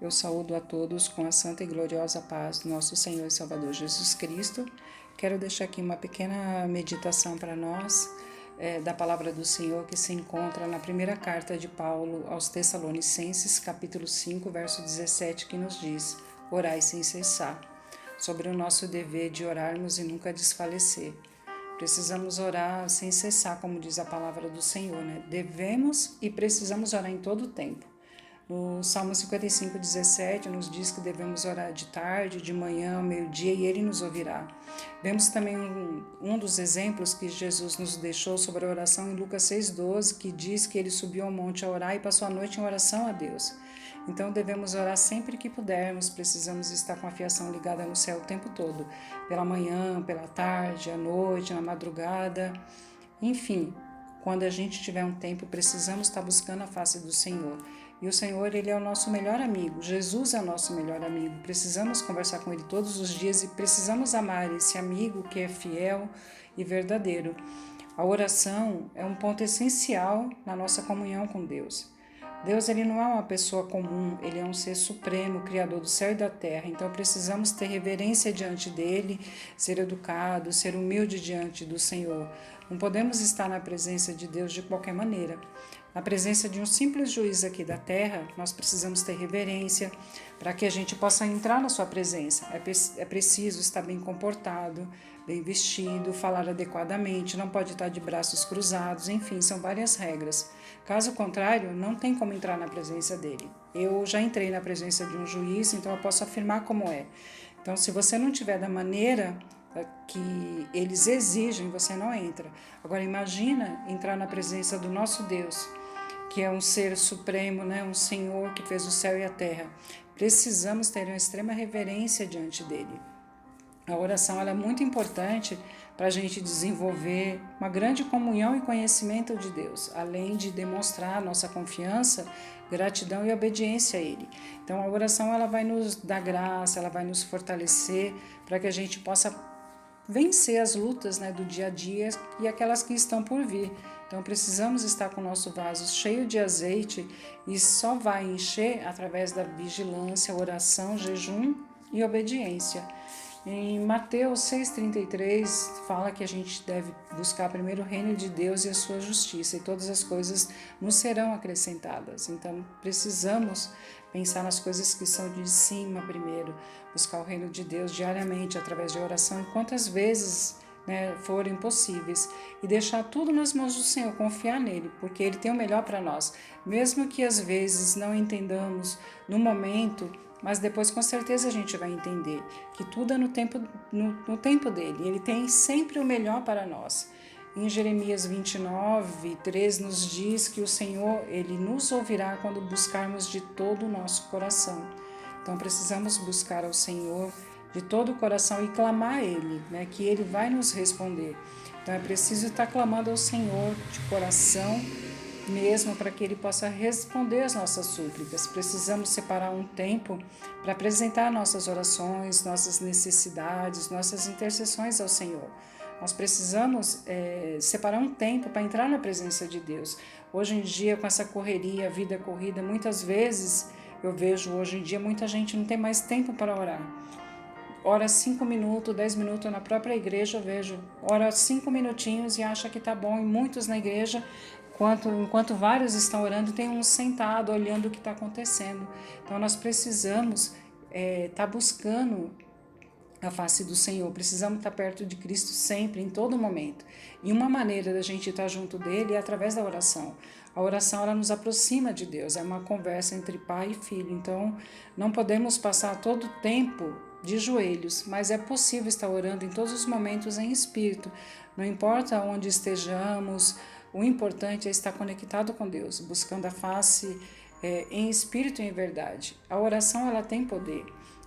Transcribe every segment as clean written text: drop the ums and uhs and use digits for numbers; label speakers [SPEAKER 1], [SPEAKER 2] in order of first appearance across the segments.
[SPEAKER 1] Eu saúdo a todos com a santa e gloriosa paz do nosso Senhor e Salvador Jesus Cristo. Quero deixar aqui uma pequena meditação para nós da palavra do Senhor que se encontra na primeira carta de Paulo aos Tessalonicenses, capítulo 5, verso 17, que nos diz: orai sem cessar, sobre o nosso dever de orarmos e nunca desfalecer. Precisamos orar sem cessar, como diz a palavra do Senhor, né? Devemos e precisamos orar em todo o tempo. No Salmo 55, 17, nos diz que devemos orar de tarde, de manhã, ao meio-dia, e Ele nos ouvirá. Vemos também um dos exemplos que Jesus nos deixou sobre a oração em Lucas 6,12, que diz que Ele subiu ao monte a orar e passou a noite em oração a Deus. Então devemos orar sempre que pudermos, precisamos estar com a fiação ligada no céu o tempo todo, pela manhã, pela tarde, à noite, na madrugada, enfim. Quando a gente tiver um tempo, precisamos estar buscando a face do Senhor. E o Senhor, Ele é o nosso melhor amigo. Jesus é o nosso melhor amigo. Precisamos conversar com Ele todos os dias e precisamos amar esse amigo que é fiel e verdadeiro. A oração é um ponto essencial na nossa comunhão com Deus. Deus, Ele não é uma pessoa comum, Ele é um ser supremo, criador do céu e da terra. Então precisamos ter reverência diante dEle, ser educado, ser humilde diante do Senhor. Não podemos estar na presença de Deus de qualquer maneira. Na presença de um simples juiz aqui da terra, nós precisamos ter reverência para que a gente possa entrar na sua presença. É preciso estar bem comportado, bem vestido, falar adequadamente, não pode estar de braços cruzados, enfim, são várias regras. Caso contrário, não tem como entrar na presença dele. Eu já entrei na presença de um juiz, então eu posso afirmar como é. Então, se você não tiver da maneira que eles exigem, você não entra. Agora, imagina entrar na presença do nosso Deus, que é um ser supremo, né? Um Senhor que fez o céu e a terra. Precisamos ter uma extrema reverência diante dele. A oração ela é muito importante para a gente desenvolver uma grande comunhão e conhecimento de Deus, além de demonstrar nossa confiança, gratidão e obediência a Ele. Então a oração ela vai nos dar graça, ela vai nos fortalecer para que a gente possa vencer as lutas, né, do dia a dia e aquelas que estão por vir. Então precisamos estar com o nosso vaso cheio de azeite e só vai encher através da vigilância, oração, jejum e obediência. Em Mateus 6,33 fala que a gente deve buscar primeiro o reino de Deus e a sua justiça, e todas as coisas nos serão acrescentadas. Então precisamos pensar nas coisas que são de cima primeiro, buscar o reino de Deus diariamente através de oração, quantas vezes forem possíveis, e deixar tudo nas mãos do Senhor, confiar nele, porque ele tem o melhor para nós, mesmo que às vezes não entendamos no momento, mas depois com certeza a gente vai entender que tudo é no tempo dele. Ele tem sempre o melhor para nós. Em Jeremias 29:3 nos diz que o Senhor ele nos ouvirá quando buscarmos de todo o nosso coração. Então precisamos buscar ao Senhor de todo o coração e clamar a Ele, né, que Ele vai nos responder. Então é preciso estar clamando ao Senhor de coração mesmo, para que Ele possa responder às nossas súplicas. Precisamos separar um tempo para apresentar nossas orações, nossas necessidades, nossas intercessões ao Senhor. Nós precisamos separar um tempo para entrar na presença de Deus. Hoje em dia, com essa correria, vida corrida, muitas vezes eu vejo hoje em dia muita gente não tem mais tempo para orar. Ora 5 minutos, 10 minutos na própria igreja, eu vejo, ora 5 minutinhos e acha que está bom, e muitos na igreja, enquanto vários estão orando, tem um sentado olhando o que está acontecendo. Então nós precisamos estar buscando a face do Senhor, precisamos estar perto de Cristo sempre, em todo momento. E uma maneira da gente estar junto dele é através da oração. A oração ela nos aproxima de Deus, é uma conversa entre pai e filho. Então não podemos passar todo o tempo de joelhos, mas é possível estar orando em todos os momentos em espírito. Não importa onde estejamos, o importante é estar conectado com Deus, buscando a face em espírito e em verdade. A oração ela tem poder.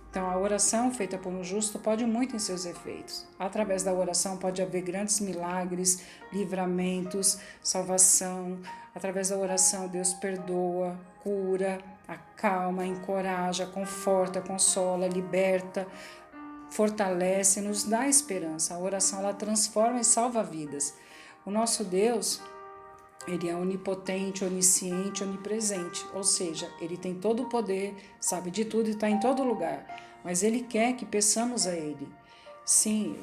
[SPEAKER 1] Então, a oração feita por um justo pode muito em seus efeitos. Através da oração pode haver grandes milagres, livramentos, salvação. Através da oração, Deus perdoa, cura, acalma, encoraja, conforta, consola, liberta, fortalece, nos dá esperança. A oração ela transforma e salva vidas. O nosso Deus, Ele é onipotente, onisciente, onipresente, ou seja, ele tem todo o poder, sabe de tudo e está em todo lugar, mas ele quer que peçamos a ele. Sim,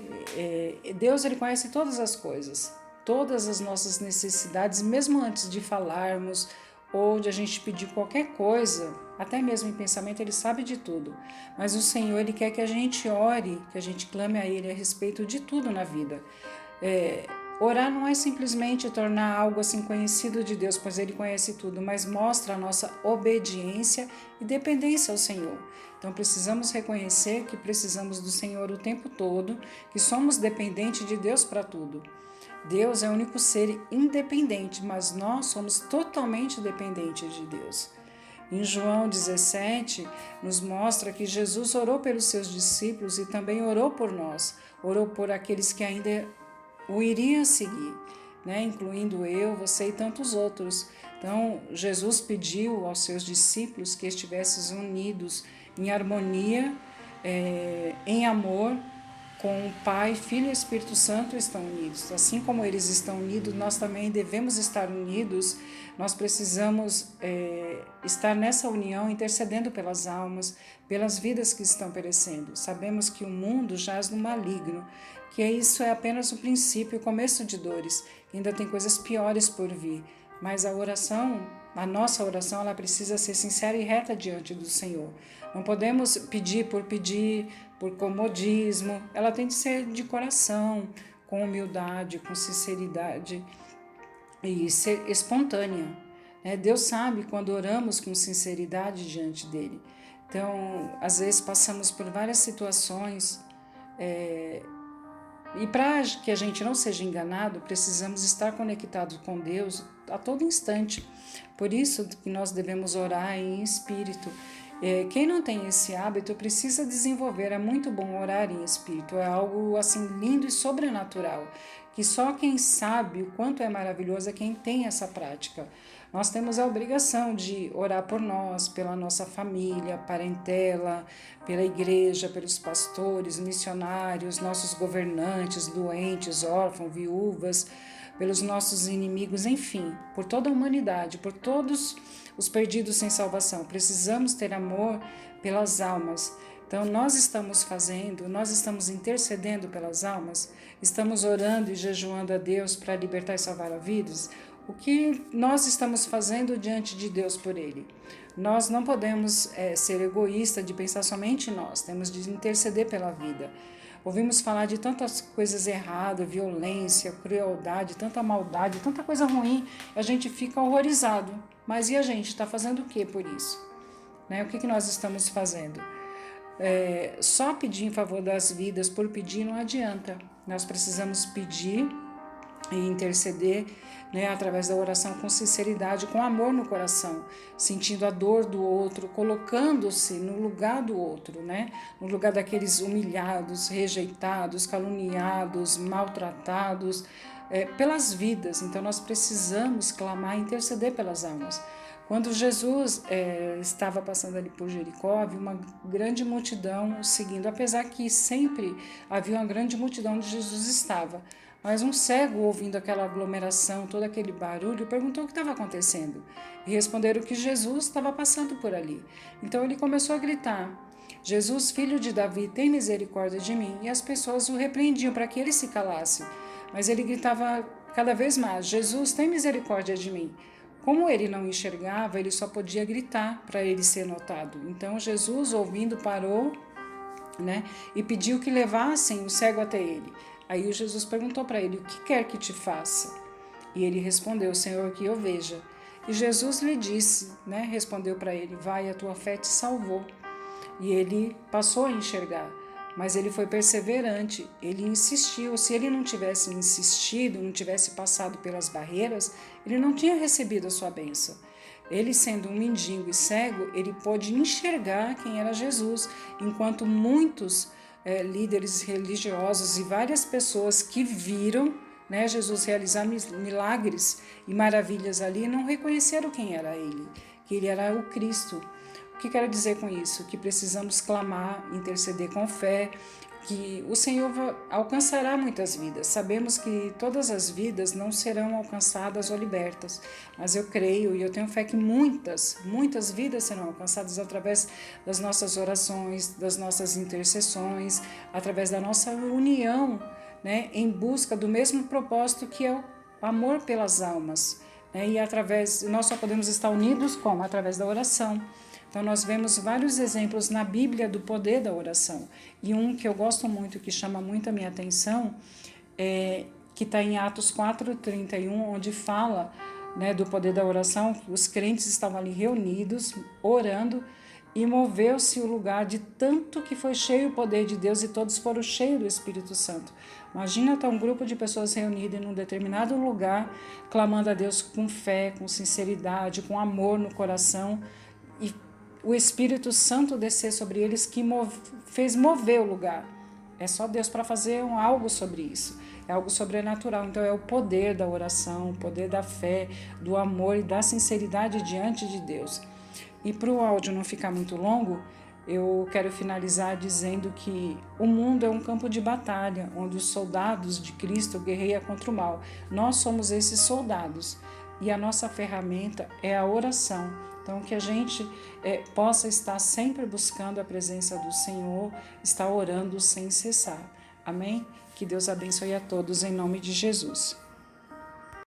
[SPEAKER 1] Deus ele conhece todas as coisas, todas as nossas necessidades, mesmo antes de falarmos ou de a gente pedir qualquer coisa, até mesmo em pensamento, ele sabe de tudo. Mas o Senhor, ele quer que a gente ore, que a gente clame a ele a respeito de tudo na vida. Orar não é simplesmente tornar algo assim conhecido de Deus, pois ele conhece tudo, mas mostra a nossa obediência e dependência ao Senhor. Então precisamos reconhecer que precisamos do Senhor o tempo todo, que somos dependentes de Deus para tudo. Deus é o único ser independente, mas nós somos totalmente dependentes de Deus. Em João 17, nos mostra que Jesus orou pelos seus discípulos e também orou por nós, orou por aqueles que ainda o iriam seguir, né? Incluindo eu, você e tantos outros. Então, Jesus pediu aos seus discípulos que estivessem unidos em harmonia, em amor, com o Pai, Filho e Espírito Santo estão unidos. Assim como eles estão unidos, nós também devemos estar unidos. Nós precisamos estar nessa união, intercedendo pelas almas, pelas vidas que estão perecendo. Sabemos que o mundo jaz no maligno, que isso é apenas o princípio, o começo de dores. Ainda tem coisas piores por vir. Mas a nossa oração, ela precisa ser sincera e reta diante do Senhor. Não podemos pedir, por comodismo. Ela tem de ser de coração, com humildade, com sinceridade e ser espontânea. Deus sabe quando oramos com sinceridade diante dele. Então, às vezes passamos por várias situações e para que a gente não seja enganado, precisamos estar conectados com Deus a todo instante. Por isso que nós devemos orar em espírito. Quem não tem esse hábito precisa desenvolver. É muito bom orar em espírito. É algo assim lindo e sobrenatural, que só quem sabe o quanto é maravilhoso é quem tem essa prática. Nós temos a obrigação de orar por nós, pela nossa família, parentela, pela igreja, pelos pastores, missionários, nossos governantes, doentes, órfãos, viúvas, pelos nossos inimigos, enfim, por toda a humanidade, por todos os perdidos sem salvação. Precisamos ter amor pelas almas. Então, nós estamos intercedendo pelas almas, estamos orando e jejuando a Deus para libertar e salvar as vidas. O que nós estamos fazendo diante de Deus por Ele? Nós não podemos ser egoístas de pensar somente em nós, temos de interceder pela vida. Ouvimos falar de tantas coisas erradas, violência, crueldade, tanta maldade, tanta coisa ruim, a gente fica horrorizado. Mas e a gente está fazendo o que por isso? O que nós estamos fazendo? Só pedir em favor das vidas por pedir não adianta. Nós precisamos pedir e interceder através da oração com sinceridade, com amor no coração, sentindo a dor do outro, colocando-se no lugar do outro, no lugar daqueles humilhados, rejeitados, caluniados, maltratados, pelas vidas. Então nós precisamos clamar e interceder pelas almas. Quando Jesus estava passando ali por Jericó, havia uma grande multidão seguindo, apesar que sempre havia uma grande multidão onde Jesus estava. Mas um cego, ouvindo aquela aglomeração, todo aquele barulho, perguntou o que estava acontecendo. E responderam que Jesus estava passando por ali. Então ele começou a gritar: Jesus, filho de Davi, tem misericórdia de mim. E as pessoas o repreendiam para que ele se calasse. Mas ele gritava cada vez mais: Jesus, tem misericórdia de mim. Como ele não enxergava, ele só podia gritar para ele ser notado. Então Jesus, ouvindo, parou, e pediu que levassem o cego até ele. Aí o Jesus perguntou para ele: o que quer que te faça? E ele respondeu: Senhor, que eu veja. E Jesus lhe disse, respondeu para ele: vai, a tua fé te salvou. E ele passou a enxergar, mas ele foi perseverante, ele insistiu. Se ele não tivesse insistido, não tivesse passado pelas barreiras, ele não tinha recebido a sua bênção. Ele, sendo um mendigo e cego, ele pôde enxergar quem era Jesus, enquanto muitos líderes religiosos e várias pessoas que viram Jesus realizar milagres e maravilhas ali não reconheceram quem era ele, que ele era o Cristo. O que quero dizer com isso? Que precisamos clamar, interceder com fé, que o Senhor alcançará muitas vidas. Sabemos que todas as vidas não serão alcançadas ou libertas, mas eu creio e eu tenho fé que muitas vidas serão alcançadas através das nossas orações, das nossas intercessões, através da nossa união, né, em busca do mesmo propósito, que é o amor pelas almas. E nós só podemos estar unidos como? Através da oração. Então nós vemos vários exemplos na Bíblia do poder da oração. E um que eu gosto muito, que chama muito a minha atenção, que está em Atos 4:31, onde fala, né, do poder da oração. Os crentes estavam ali reunidos, orando, e moveu-se o lugar de tanto que foi cheio o poder de Deus, e todos foram cheios do Espírito Santo. Imagina estar um grupo de pessoas reunidas em um determinado lugar, clamando a Deus com fé, com sinceridade, com amor no coração, e o Espírito Santo descer sobre eles, que fez mover o lugar. É só Deus para fazer algo sobre isso. É algo sobrenatural. Então é o poder da oração, o poder da fé, do amor e da sinceridade diante de Deus. E para o áudio não ficar muito longo, eu quero finalizar dizendo que o mundo é um campo de batalha, onde os soldados de Cristo guerreiam contra o mal. Nós somos esses soldados, e a nossa ferramenta é a oração. Então, que a gente possa estar sempre buscando a presença do Senhor, estar orando sem cessar. Amém? Que Deus abençoe a todos em nome de Jesus.